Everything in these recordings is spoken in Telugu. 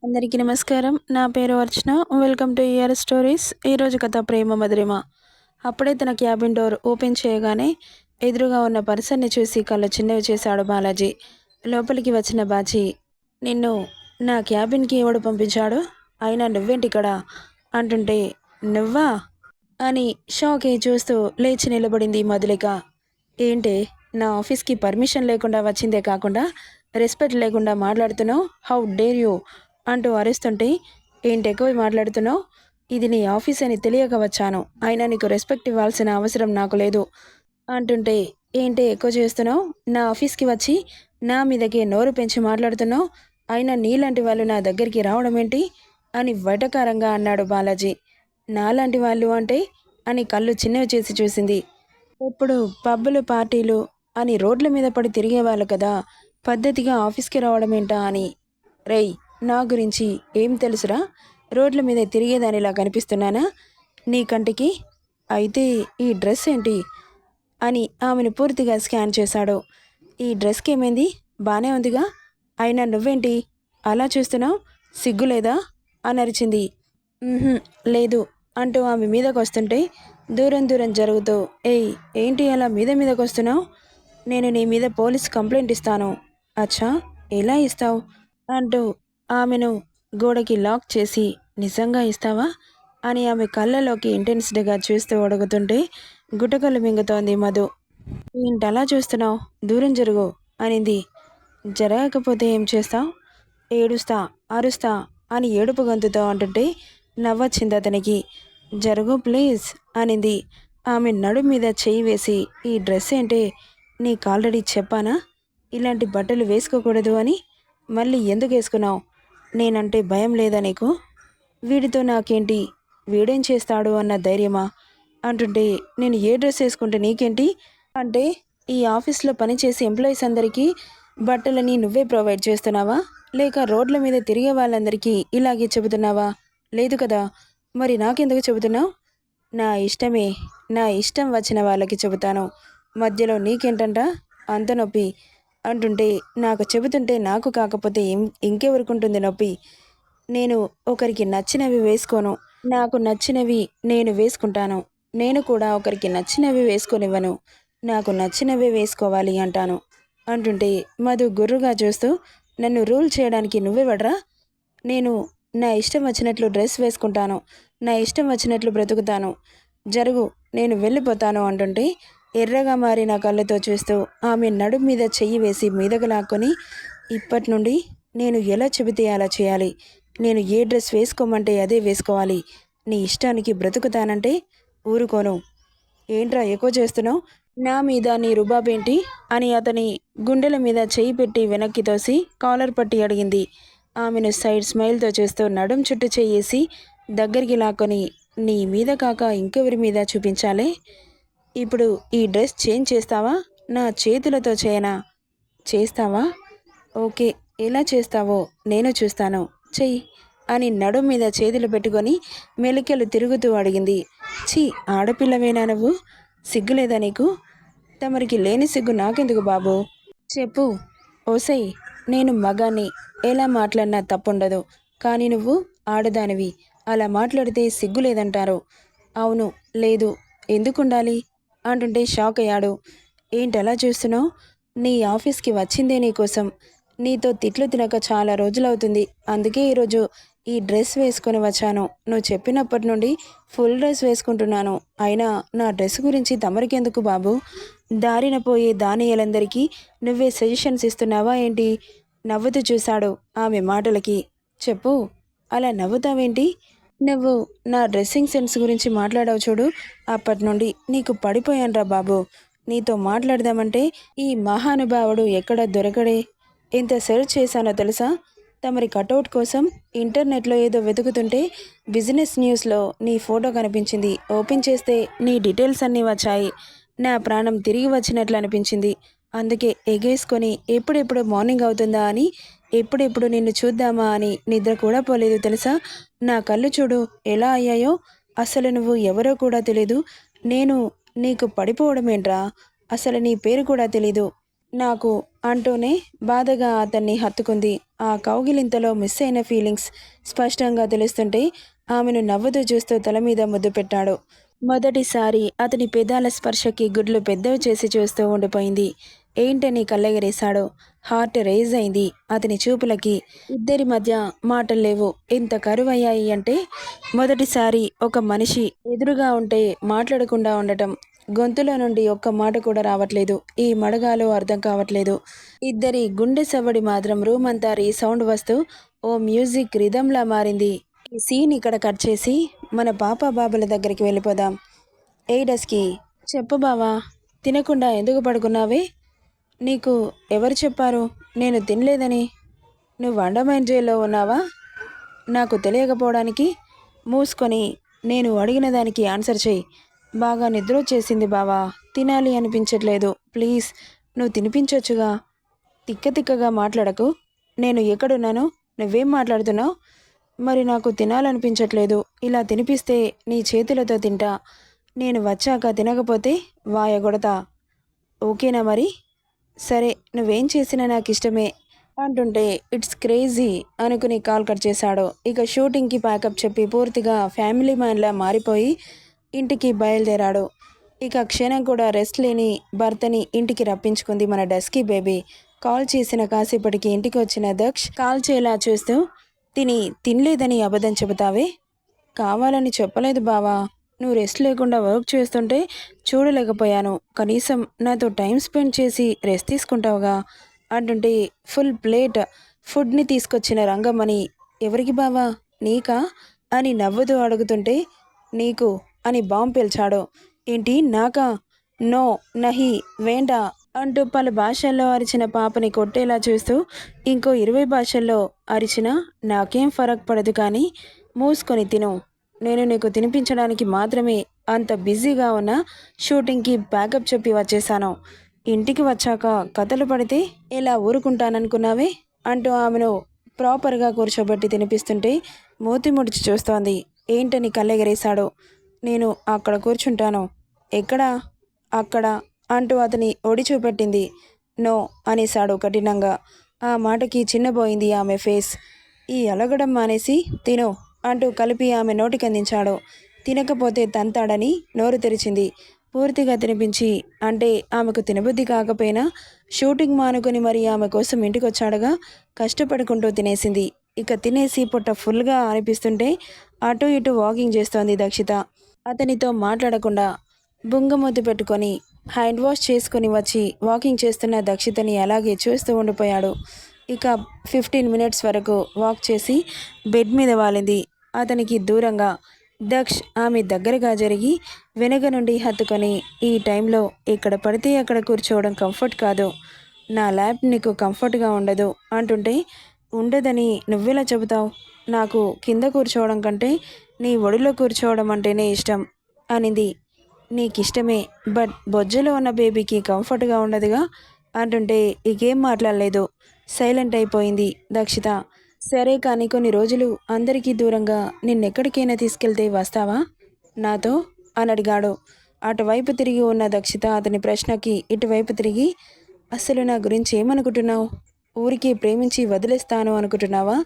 అందరికీ నమస్కారం. నా పేరు Archana. Welcome to your stories. ఈరోజు కథ ప్రేమ మధురిమ. అప్పుడే తన క్యాబిన్ డోర్ ఓపెన్ చేయగానే ఎదురుగా ఉన్న పర్సన్ని చూసి కళ్ళు చిన్నవి చేశాడు బాలాజీ. లోపలికి వచ్చిన బాజీ, నిన్ను నా క్యాబిన్కి ఎవడు పంపించాడు? అయినా నువ్వేంటిక్కడ అంటుంటే, నువ్వా అని షాక్ అయి చూస్తూ లేచి నిలబడింది మధులిక. ఏంటే, నా ఆఫీస్కి పర్మిషన్ లేకుండా వచ్చిందే కాకుండా రెస్పెక్ట్ లేకుండా మాట్లాడుతున్నావు? హౌ డేర్ యూ అంటూ అరుస్తుంటే, ఏంటి ఎక్కువ మాట్లాడుతున్నావు? ఇది నీ ఆఫీస్ అని తెలియక వచ్చాను, అయినా నీకు రెస్పెక్ట్ ఇవ్వాల్సిన అవసరం నాకు లేదు అంటుంటే, ఏంటి ఎక్కువ చేస్తున్నావు? నా ఆఫీస్కి వచ్చి నా మీదకి నోరు పెంచి మాట్లాడుతున్నావు, అయినా నీలాంటి వాళ్ళు నా దగ్గరికి రావడం ఏంటి అని వెటకారంగా అన్నాడు బాలాజీ. నాలాంటి వాళ్ళు అంటే అని కళ్ళు చిన్నవి చేసి చూసింది. ఇప్పుడు పబ్బులు పార్టీలు అని రోడ్ల మీద పడి తిరిగేవాళ్ళు కదా, పద్ధతిగా ఆఫీస్కి రావడం ఏంటా అని. రేయ్, నా గురించి ఏం తెలుసురా? రోడ్ల మీద తిరిగేదానిలా కనిపిస్తున్నానా నీ కంటికి? అయితే ఈ డ్రెస్ ఏంటి అని ఆమెను పూర్తిగా స్కాన్ చేశాడు. ఈ డ్రెస్కి ఏమైంది? బాగానే ఉందిగా, అయినా నువ్వేంటి అలా చూస్తున్నావు? సిగ్గులేదా అని అరిచింది. లేదు అంటూ ఆమె మీదకు వస్తుంటే దూరం దూరం జరుగుతూ, ఏయ్ ఏంటి అలా మీద మీదకు వస్తున్నావు? నేను నీ మీద పోలీస్ కంప్లైంట్ ఇస్తాను. అచ్చా, ఎలా ఇస్తావు అంటూ ఆమెను గోడకి లాక్ చేసి, నిజంగా ఇస్తావా అని ఆమె కళ్ళలోకి ఇంటెన్స్డ్గా చూస్తూ అడుగుతుంటే గుటకలు మింగుతోంది మధు. ఏంటలా చూస్తున్నావు? దూరం జరుగు అనింది. జరగకపోతే ఏం చేస్తావు? ఏడుస్తా, అరుస్తా అని ఏడుపు గొంతుతో అంటుంటే నవ్వొచ్చింది అతనికి. జరుగు ప్లీజ్ అనింది. ఆమె నడుం మీద చేయి వేసి, ఈ డ్రెస్ ఏంటే, నీకు ఆల్రెడీ చెప్పానా ఇలాంటి బట్టలు వేసుకోకూడదు అని? మళ్ళీ ఎందుకు వేసుకున్నావు? నేనంటే భయం లేదా నీకు? వీడితో నాకేంటి, వీడేం చేస్తాడు అన్న ధైర్యమా అంటుంటే, నేను ఏ డ్రెస్ వేసుకుంటే నీకేంటి అంటే, ఈ ఆఫీస్లో పనిచేసే ఎంప్లాయీస్ అందరికీ బట్టలని నువ్వే ప్రొవైడ్ చేస్తున్నావా, లేక రోడ్ల మీద తిరిగే వాళ్ళందరికీ ఇలాగే చెబుతున్నావా? లేదు కదా, మరి నాకెందుకు చెబుతున్నావు? నా ఇష్టమే, నా ఇష్టం వచ్చిన వాళ్ళకి చెబుతాను, మధ్యలో నీకేంటంట అంత నొప్పి అంటుంటే, నాకు చెబుతుంటే నాకు కాకపోతే ఇంకెవరికుంటుంది నొప్పి? నేను ఒకరికి నచ్చినవి వేసుకోను, నాకు నచ్చినవి నేను వేసుకుంటాను. నేను కూడా ఒకరికి నచ్చినవి వేసుకొనివ్వను, నాకు నచ్చినవే వేసుకోవాలి అంటాను అంటుంటే మధు గుర్రుగా చూస్తూ, నన్ను రూల్ చేయడానికి నువ్వెవడ్రా? నేను నా ఇష్టం వచ్చినట్లు డ్రెస్ వేసుకుంటాను, నా ఇష్టం వచ్చినట్లు బ్రతుకుతాను, జరుగు, నేను వెళ్ళిపోతాను అంటుంటే ఎర్రగా మారిన కళ్ళతో చూస్తూ ఆమె నడుం మీద చెయ్యి వేసి మీదకు లాక్కొని, ఇప్పటి నుండి నేను ఎలా చెబితే అలా చేయాలి, నేను ఏ డ్రెస్ వేసుకోమంటే అదే వేసుకోవాలి, నీ ఇష్టానికి బ్రతుకుతానంటే ఊరుకోను. ఏంట్రా ఎక్కువ చేస్తున్నావు? నా మీద నీ రుబాబేంటి అని అతని గుండెల మీద చెయ్యి పెట్టి వెనక్కి తోసి కాలర్ పట్టి అడిగింది. ఆమెను సైడ్ స్మైల్తో చూస్తూ నడుం చుట్టూ చెయ్యేసి దగ్గరికి లాక్కొని, నీ మీద కాక ఇంకెవరి మీద చూపించాలే? ఇప్పుడు ఈ డ్రెస్ చేంజ్ చేస్తావా, నా చేతులతో చేయనా? చేస్తావా? ఓకే, ఎలా చేస్తావో నేను చూస్తాను, చెయ్యి అని నడుం మీద చేతులు పెట్టుకొని మెలికలు తిరుగుతూ అడిగింది. ఛీ, ఆడపిల్లవేనా నువ్వు? సిగ్గులేదా నీకు? తమరికి లేని సిగ్గు నాకెందుకు బాబు? చెప్పు. ఓసై, నేను మగాన్ని, ఎలా మాట్లాడినా తప్పుండదు, కానీ నువ్వు ఆడదానివి, అలా మాట్లాడితే సిగ్గు లేదంటారు. అవును, లేదు, ఎందుకుండాలి అంటుంటే షాక్ అయ్యాడు. ఏంటలా చూస్తున్నావు? నీ ఆఫీస్కి వచ్చిందే నీకోసం, నీతో తిట్లు తినక చాలా రోజులవుతుంది, అందుకే ఈరోజు ఈ డ్రెస్ వేసుకొని వచ్చాను. నువ్వు చెప్పినప్పటి నుండి ఫుల్ డ్రెస్ వేసుకుంటున్నాను, అయినా నా డ్రెస్ గురించి తమరికెందుకు బాబు? దారిన పోయే దానియలందరికీ నువ్వే సజెషన్స్ ఇస్తున్నావా ఏంటి? నవ్వుతూ చూశాడు ఆమె మాటలకి. చెప్పు, అలా నవ్వుతావేంటి? నువ్వు నా డ్రెస్సింగ్ సెన్స్ గురించి మాట్లాడావు చూడు, అప్పటి నుండి నీకు పడిపోయానురా బాబు. నీతో మాట్లాడదామంటే ఈ మహానుభావుడు ఎక్కడ దొరకడే. ఎంత సెర్చ్ చేశానో తెలుసా? తమరి కటౌట్ కోసం ఇంటర్నెట్లో ఏదో వెతుకుతుంటే బిజినెస్ న్యూస్లో నీ ఫోటో కనిపించింది. ఓపెన్ చేస్తే నీ డీటెయిల్స్ అన్నీ వచ్చాయి. నా ప్రాణం తిరిగి వచ్చినట్లు అనిపించింది. అందుకే ఎగేసుకొని ఎప్పుడెప్పుడు మార్నింగ్ అవుతుందా అని, ఎప్పుడెప్పుడు నిన్ను చూద్దామా అని నిద్ర కూడా పోలేదు తెలుసా? నా కళ్ళు చూడు ఎలా అయ్యాయో. అసలు నువ్వు ఎవరో కూడా తెలీదు. నేను నీకు పడిపోవడమేంట్రా? అసలు నీ పేరు కూడా తెలీదు. నాకు అంటూనే బాధగా అతన్ని హత్తుకుంది. ఆ కౌగిలింతలో మిస్ అయిన ఫీలింగ్స్ స్పష్టంగా తెలుస్తుంటే ఆమెను నవ్వుతూ చూస్తూ తల మీద ముద్దు పెట్టాడు. మొదటిసారి అతని పెదాల స్పర్శకి గుడ్లు పెద్దవి చేసి చూస్తూ ఉండిపోయింది. ఏంటని కళ్ళెగరేశాడు. హార్ట్ రేజ్ అయింది అతని చూపులకి. ఇద్దరి మధ్య మాటలు లేవు. ఎంత కరువయ్యాయి అంటే మొదటిసారి ఒక మనిషి ఎదురుగా ఉంటే మాట్లాడకుండా ఉండటం. గొంతులో నుండి ఒక్క మాట కూడా రావట్లేదు. ఈ మడగాలో అర్థం కావట్లేదు. ఇద్దరి గుండె సవ్వడి మాత్రం రూమ్ అంతా రీసౌండ్ వస్తూ ఓ మ్యూజిక్ రిధంలా మారింది. ఈ సీన్ ఇక్కడ కట్ చేసి మన పాప బాబుల దగ్గరికి వెళ్ళిపోదాం. ఎయిడస్కి చెప్పు బావా, తినకుండా ఎందుకు పడుకున్నావే? నీకు ఎవరు చెప్పారు నేను తినలేదని? నువ్వు అండమాన్ జైల్లో ఉన్నావా? నాకు తెలియకపోవడానికి? మూసుకొని నేను అడిగిన దానికి ఆన్సర్ చెయ్యి. బాగా నిద్ర వచ్చేసింది బావా, తినాలి అనిపించట్లేదు. ప్లీజ్ నువ్వు తినిపించొచ్చుగా. తిక్క తిక్కగా మాట్లాడకు. నేను ఎక్కడున్నాను? నువ్వేం మాట్లాడుతున్నావు? మరి నాకు తినాలనిపించట్లేదు. ఇలా తినిపిస్తే నీ చేతులతో తింటా. నేను వచ్చాక తినకపోతే వాయగొడతా. ఓకేనా మరి? సరే, నువ్వేం చేసినా నాకు ఇష్టమే అంటుంటే ఇట్స్ క్రేజీ అనుకుని కాల్ కట్ చేశాడు. ఇక షూటింగ్కి ప్యాకప్ చెప్పి పూర్తిగా ఫ్యామిలీ మ్యాన్లా మారిపోయి ఇంటికి బయలుదేరాడు. ఇక క్షణం కూడా రెస్ట్ లేని భర్తని ఇంటికి రప్పించుకుంది మన డస్కీ బేబీ. కాల్ చేసిన కాసేపటికి ఇంటికి వచ్చిన దక్ష్ కాల్ చేయలా చూస్తూ తినలేదని అబద్ధం చెబుతావే? కావాలని చెప్పలేదు బావా. నువ్వు రెస్ట్ లేకుండా వర్క్ చేస్తుంటే చూడలేకపోయాను. కనీసం నాతో టైం స్పెండ్ చేసి రెస్ట్ తీసుకుంటావుగా అంటుంటే ఫుల్ ప్లేట్ ఫుడ్ని తీసుకొచ్చిన రంగమ్మని ఎవరికి బావా, నీకా అని నవ్వుతూ అడుగుతుంటే నీకు అని బాంబు పేల్చాడు. ఏంటి నాకా? నో, నహి, వేండా అంటూ పలు భాషల్లో అరిచిన పాపని కొట్టేలా చూస్తూ ఇంకో 20 భాషల్లో అరిచినా నాకేం ఫరక్ పడదు, కానీ మూసుకొని తిను. నేను నీకు తినిపించడానికి మాత్రమే అంత బిజీగా ఉన్న షూటింగ్కి బ్యాకప్ చెప్పి వచ్చేసాను. ఇంటికి వచ్చాక కథలు పడితే ఎలా ఊరుకుంటాననుకున్నావే అంటూ ఆమెను ప్రాపర్గా కూర్చోబెట్టి తినిపిస్తుంటే మూతి ముడిచి చూస్తోంది. ఏంటని కళ్ళెగరేశాడు. నేను అక్కడ కూర్చుంటాను. ఎక్కడా? అక్కడ అంటూ అతని ఒడి చూపెట్టింది. నో అనేశాడు కఠినంగా. ఆ మాటకి చిన్నబోయింది ఆమె ఫేస్. ఈ అలగడం మానేసి తిను అంటూ కలిపి ఆమె నోటికందించాడు. తినకపోతే తంతాడని నోరు తెరిచింది. పూర్తిగా తినిపించి అంటే ఆమెకు తినబుద్ధి కాకపోయినా షూటింగ్ మానుకొని మరి ఆమె కోసం ఇంటికొచ్చాడుగా, కష్టపడుకుంటూ తినేసింది. ఇక తినేసి పొట్ట ఫుల్గా అనిపిస్తుంటే అటు ఇటు వాకింగ్ చేస్తోంది దక్షిత. అతనితో మాట్లాడకుండా బుంగమూతి పెట్టుకొని హ్యాండ్ వాష్ చేసుకుని వచ్చి వాకింగ్ చేస్తున్న దక్షితని అలాగే చూస్తూ ఉండిపోయాడు. ఇక 15 మినిట్స్ వరకు వాక్ చేసి బెడ్ మీద వాలింది. అతనికి దూరంగా దక్ష్ ఆమె దగ్గరగా జరిగి వెనక నుండి హత్తుకొని, ఈ టైంలో ఎక్కడ పడితే అక్కడ కూర్చోవడం కంఫర్ట్ కాదు. నా ల్యాబ్ నీకు కంఫర్ట్గా ఉండదు అంటుంటే ఉండదని నువ్వెలా చెబుతావు? నాకు కింద కూర్చోవడం కంటే నీ ఒడిలో కూర్చోవడం అంటేనే ఇష్టం అనింది. నీకిష్టమే, బట్ బొజ్జలో ఉన్న బేబీకి కంఫర్ట్గా ఉండదుగా అంటుంటే ఇకేం మాట్లాడలేదు. సైలెంట్ అయిపోయింది దక్షిత. సరే కానీ కొన్ని రోజులు అందరికీ దూరంగా నిన్నెక్కడికైనా తీసుకెళ్తే వస్తావా నాతో అని అడిగాడు. అటువైపు తిరిగి ఉన్న దక్షిత అతని ప్రశ్నకి ఇటువైపు తిరిగి, అసలు నా గురించి ఏమనుకుంటున్నావు? ఊరికే ప్రేమించి వదిలేస్తాను అనుకుంటున్నావా?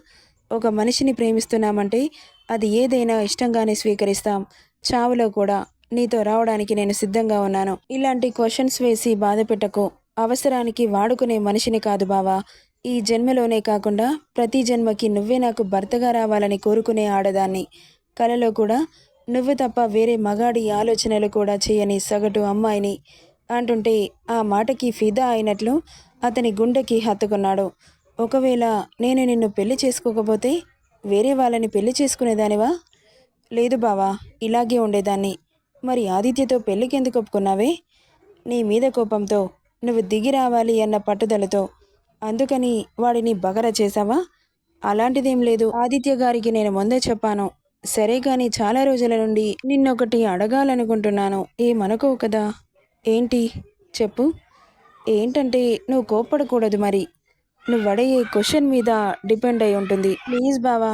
ఒక మనిషిని ప్రేమిస్తున్నామంటే అది ఏదైనా ఇష్టంగానే స్వీకరిస్తాం. చావులో కూడా నీతో రావడానికి నేను సిద్ధంగా ఉన్నాను. ఇలాంటి క్వశ్చన్స్ వేసి బాధ పెట్టకు. అవసరానికి వాడుకునే మనిషిని కాదు బావా. ఈ జన్మలోనే కాకుండా ప్రతి జన్మకి నువ్వే నాకు భర్తగా రావాలని కోరుకునే ఆడదాన్ని. కలలో కూడా నువ్వు తప్ప వేరే మగాడి ఆలోచనలు కూడా చేయని సగటు అమ్మాయిని అంటుంటే ఆ మాటకి ఫిదా అయినట్లు అతని గుండెకి హత్తుకున్నాడు. ఒకవేళ నేను నిన్ను పెళ్లి చేసుకోకపోతే వేరే వాళ్ళని పెళ్లి చేసుకునేదానివా? లేదు బావా, ఇలాగే ఉండేదాన్ని. మరి ఆదిత్యతో పెళ్ళికెందుకు ఒప్పుకున్నావే? నీ మీద కోపంతో, నువ్వు దిగి రావాలి అన్న పట్టుదలతో. అందుకని వాడిని బగర చేశావా? అలాంటిదేం లేదు. ఆదిత్య గారికి నేను ముందే చెప్పాను. సరే కానీ చాలా రోజుల నుండి నిన్నొకటి అడగాలనుకుంటున్నాను. ఏమనుకోవు కదా? ఏంటి చెప్పు. ఏంటంటే నువ్వు కోప్పడకూడదు మరి. నువ్వు అడిగే క్వశ్చన్ మీద డిపెండ్ అయి ఉంటుంది. ప్లీజ్ బావా,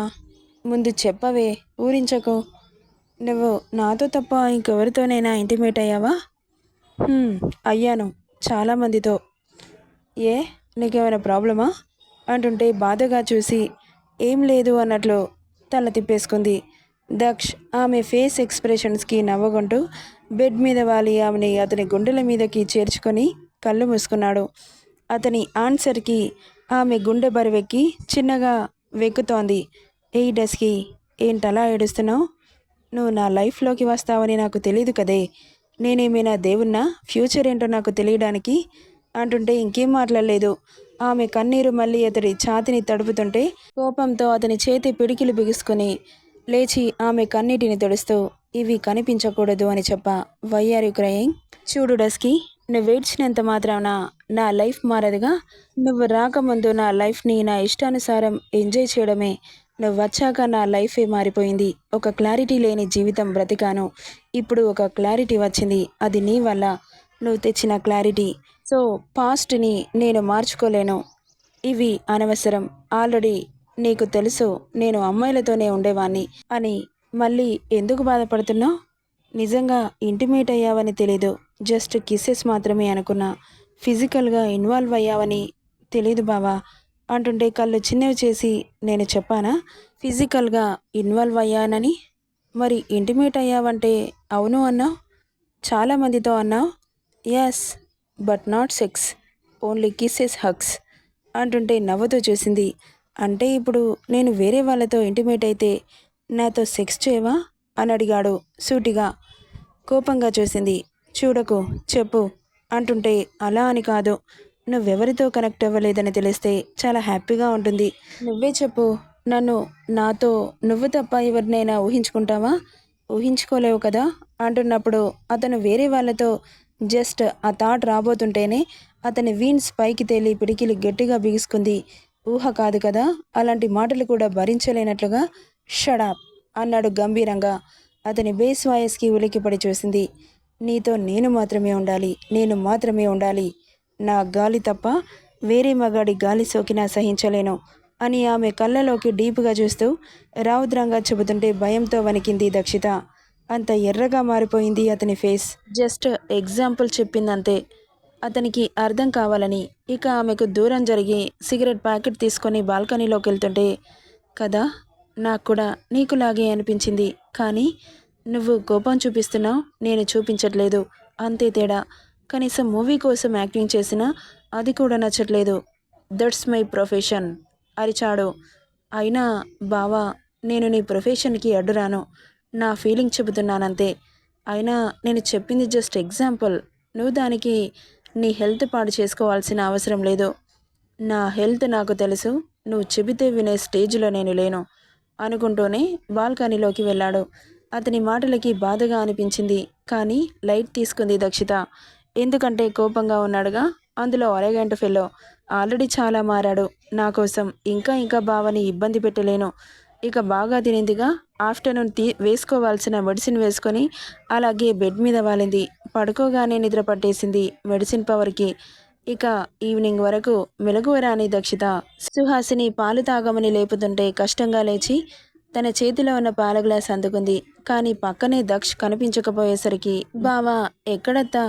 ముందు చెప్పవే, ఊరించకు. నువ్వు నాతో తప్ప ఇంకెవరితోనైనా ఇంటిమేట్ అయ్యావా? అయ్యాను, చాలామందితో. ఏ నీకేమైనా ప్రాబ్లమా అంటుంటే బాధగా చూసి ఏం లేదు అన్నట్లు తల తిప్పేసుకుంది. దక్ష్ ఆమె ఫేస్ ఎక్స్ప్రెషన్స్కి నవ్వుకుంటూ బెడ్ మీద వాలి ఆమెని అతని గుండెల మీదకి చేర్చుకొని కళ్ళు మూసుకున్నాడు. అతని ఆన్సర్కి ఆమె గుండె బరువెక్కి చిన్నగా వెక్కుతోంది. ఏ డస్కి ఏంటలా ఏడుస్తున్నావు? నువ్వు నా లైఫ్లోకి వస్తావని నాకు తెలీదు కదే. నేనేమైనా దేవున్నా ఫ్యూచర్ ఏంటో నాకు తెలియడానికి అంటుంటే ఇంకేం మాట్లాడలేదు. ఆమె కన్నీరు మళ్ళీ అతడి ఛాతిని తడుపుతుంటే కోపంతో అతని చేతి పిడికిలు బిగుసుకుని లేచి ఆమె కన్నీటిని తుడుస్తూ ఇవి కనిపించకూడదు అని చెప్పా. Why are you crying? చూడు డస్కి, నువ్వు ఏడ్చినంత మాత్రాన నా లైఫ్ మారదుగా. నువ్వు రాకముందు నా లైఫ్ని నా ఇష్టానుసారం ఎంజాయ్ చేయడమే. నువ్వు వచ్చాక నా లైఫే మారిపోయింది. ఒక క్లారిటీ లేని జీవితం బ్రతికాను. ఇప్పుడు ఒక క్లారిటీ వచ్చింది. అది నీ వల్ల నువ్వు తెచ్చిన క్లారిటీ. సో పాస్ట్ని నేను మార్చుకోలేను. ఇవి అనవసరం. ఆల్రెడీ నీకు తెలుసు నేను అమ్మాయిలతోనే ఉండేవాణ్ణి అని. మళ్ళీ ఎందుకు బాధపడుతున్నావు? నిజంగా ఇంటిమేట్ అయ్యావని తెలీదు. జస్ట్ కిస్సెస్ మాత్రమే అనుకున్నా. ఫిజికల్గా ఇన్వాల్వ్ అయ్యావని తెలీదు బావా అంటుంటే కళ్ళు చిన్నవి చేసి నేను చెప్పానా ఫిజికల్గా ఇన్వాల్వ్ అయ్యానని? మరి ఇంటిమేట్ అయ్యావంటే అవును అన్నావు, చాలామందితో అన్నావు. Yes, but not sex, only kisses, hugs అంటుంటే నవ్వుతూ చూసింది. అంటే ఇప్పుడు నేను వేరే వాళ్ళతో ఇంటిమేట్ అయితే నాతో సెక్స్ చేయవా అని అడిగాడు సూటిగా. కోపంగా చూసింది. చూడకు, చెప్పు అంటుంటే అలా అని కాదు. నువ్వెవరితో కనెక్ట్ అవ్వలేదని తెలిస్తే చాలా హ్యాపీగా ఉంటుంది. నువ్వే చెప్పు. నన్ను నాతో నువ్వు తప్ప ఎవరినైనా ఊహించుకుంటావా? ఊహించుకోలేవు కదా అంటున్నప్పుడు అతను వేరే వాళ్ళతో జస్ట్ ఆ థాట్ రాబోతుంటేనే అతని వీన్స్ పైకి తేలి పిడికిలి గట్టిగా బిగుసుకుంది. ఊహ కాదు కదా. అలాంటి మాటలు కూడా భరించలేనట్లుగా షడాప్ అన్నాడు గంభీరంగా. అతని బేస్ వాయిస్కి ఉలికిపడి చూసింది. నీతో నేను మాత్రమే ఉండాలి, నేను మాత్రమే ఉండాలి. నా గాలి తప్ప వేరే మగాడి గాలి సోకినా సహించలేను అని ఆమె కళ్ళలోకి డీప్గా చూస్తూ రౌద్రంగా చెబుతుంటే భయంతో వణికింది దక్షిత. అంత ఎర్రగా మారిపోయింది అతని ఫేస్. జస్ట్ ఎగ్జాంపుల్ చెప్పిందంతే, అతనికి అర్థం కావాలని. ఇక ఆమెకు దూరం జరిగి సిగరెట్ ప్యాకెట్ తీసుకొని బాల్కనీలోకి వెళ్తుంటే కదా నాకు కూడా నీకులాగే అనిపించింది. కానీ నువ్వు కోపం చూపిస్తున్నావు, నేను చూపించట్లేదు, అంతే తేడా. కనీసం మూవీ కోసం యాక్టింగ్ చేసినా అది కూడా నచ్చట్లేదు. దట్స్ మై ప్రొఫెషన్ అరిచాడు. అయినా బావా, నేను నీ ప్రొఫెషన్కి అడ్డురాను. నా ఫీలింగ్ చెబుతున్నానంతే. అయినా నేను చెప్పింది జస్ట్ ఎగ్జాంపుల్. నువ్వు దానికి నీ హెల్త్ పాడు చేసుకోవాల్సిన అవసరం లేదు. నా హెల్త్ నాకు తెలుసు. నువ్వు చెబితే వినే స్టేజ్లో నేను లేను అనుకుంటూనే బాల్కనీలోకి వెళ్ళాడు. అతని మాటలకి బాధగా అనిపించింది, కానీ లైట్ తీసుకుంది దక్షిత. ఎందుకంటే కోపంగా ఉన్నాడుగా. అందులో అరగంట ఫెలో ఆల్రెడీ చాలా మారాడు. నా కోసం ఇంకా ఇంకా బావని ఇబ్బంది పెట్టలేను. ఇక బాగా తినిందిగా. ఆఫ్టర్నూన్ వేసుకోవాల్సిన మెడిసిన్ వేసుకొని అలాగే బెడ్ మీద వాలింది. పడుకోగానే నిద్ర పట్టేసింది మెడిసిన్ పవర్కి. ఇక ఈవినింగ్ వరకు మెలకువరాని దక్షిత సుహాసిని పాలు తాగమని లేపుతుంటే కష్టంగా లేచి తన చేతిలో ఉన్న పాల గ్లాస్ అందుకుంది. కానీ పక్కనే దక్ష్ కనిపించకపోయేసరికి బావా ఎక్కడత్తా,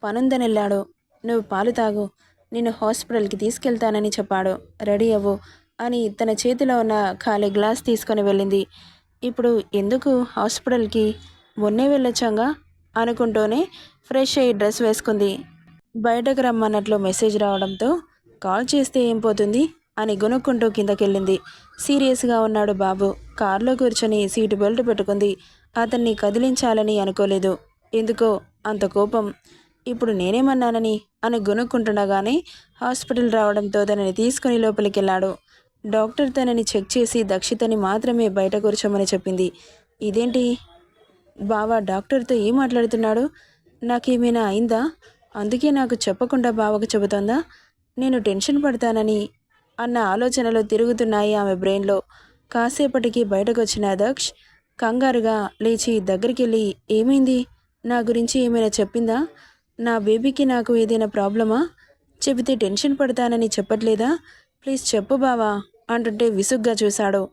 పనుందనెళ్ళాడు, నువ్వు పాలు తాగు, నిన్ను హాస్పిటల్కి తీసుకెళ్తానని చెప్పాడు, రెడీ అవ్వు అని తన చేతిలో ఉన్న ఖాళీ గ్లాస్ తీసుకొని వెళ్ళింది. ఇప్పుడు ఎందుకు హాస్పిటల్కి, మొన్నే వెళ్ళొచ్చాగా అనుకుంటూనే ఫ్రెష్ అయ్యి డ్రెస్ వేసుకుంది. బయటకు రమ్మన్నట్లు మెసేజ్ రావడంతో కాల్ చేస్తే ఏం పోతుంది అని గొనుక్కుంటూ కిందకెళ్ళింది. సీరియస్గా ఉన్నాడు బాబు. కారులో కూర్చొని సీటు బెల్ట్ పెట్టుకుంది. అతన్ని కదిలించాలని అనుకోలేదు. ఎందుకో అంత కోపం. ఇప్పుడు నేనేమన్నానని అని గొనుక్కుంటుండగానే హాస్పిటల్ రావడంతో తనని తీసుకుని లోపలికి వెళ్ళాడు. డాక్టర్ తనని చెక్ చేసి దక్షితని మాత్రమే బయట కూర్చోమని చెప్పింది. ఇదేంటి బావా డాక్టర్తో ఏం మాట్లాడుతున్నాడు? నాకేమైనా అయిందా? అందుకే నాకు చెప్పకుండా బావకు చెబుతోందా? నేను టెన్షన్ పడతానని అన్న ఆలోచనలు తిరుగుతున్నాయి ఆమె బ్రెయిన్లో. కాసేపటికి బయటకు వచ్చిన దక్ష్ కంగారుగా లేచి దగ్గరికి వెళ్ళి ఏమైంది? నా గురించి ఏమైనా చెప్పిందా? నా బేబీకి నాకు ఏదైనా ప్రాబ్లమా? చెబితే టెన్షన్ పడతానని చెప్పట్లేదా? ప్లీజ్ చెప్పు బావా అంటుంటే విసుగ్గా చూశాడు.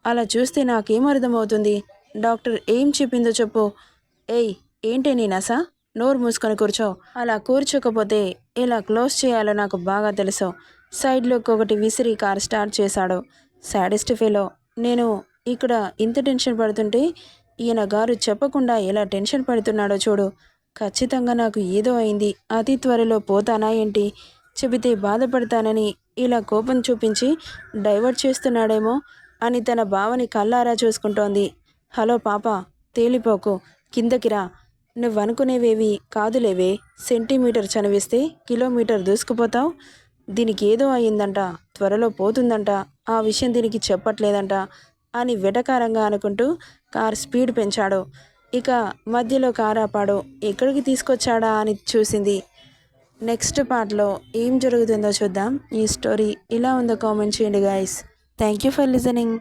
అలా చూస్తే నాకేం అర్థమవుతుంది? డాక్టర్ ఏం చెప్పిందో చెప్పు. ఏయ్ ఏంటే నీ నస? నోరు మూసుకొని కూర్చో. అలా కూర్చోకపోతే ఇలా క్లోజ్ చేయాలో నాకు బాగా తెలుసు. సైడ్లోకి ఒకటి విసిరి కార్ స్టార్ట్ చేశాడు. Sadist fellow. నేను ఇక్కడ ఇంత టెన్షన్ పడుతుంటే ఈయన గారు చెప్పకుండా ఎలా టెన్షన్ పడుతున్నాడో చూడు. ఖచ్చితంగా నాకు ఏదో అయింది. అతి త్వరలో పోతానా ఏంటి? చెబితే బాధపడతానని ఇలా కోపం చూపించి డైవర్ట్ చేస్తున్నాడేమో అని తన భావని కళ్ళారా చూసుకుంటోంది. హలో పాప, తేలిపోకు, కిందకి రా. నువ్వనుకునేవేవి కాదులేవే. సెంటీమీటర్ చనివిస్తే కిలోమీటర్ దూసుకుపోతావు. దీనికి ఏదో అయ్యిందంట, త్వరలో పోతుందంట, ఆ విషయం దీనికి చెప్పట్లేదంట అని వెటకారంగా అనుకుంటూ కార్ స్పీడ్ పెంచాడు. ఇక మధ్యలో కారు ఆపాడు. ఎక్కడికి తీసుకొచ్చాడా అని చూసింది. నెక్స్ట్ పార్ట్లో ఏం జరుగుతుందో చూద్దాం. ఈ స్టోరీ ఇలా ఉందో కామెంట్ చేయండి guys. Thank you for listening.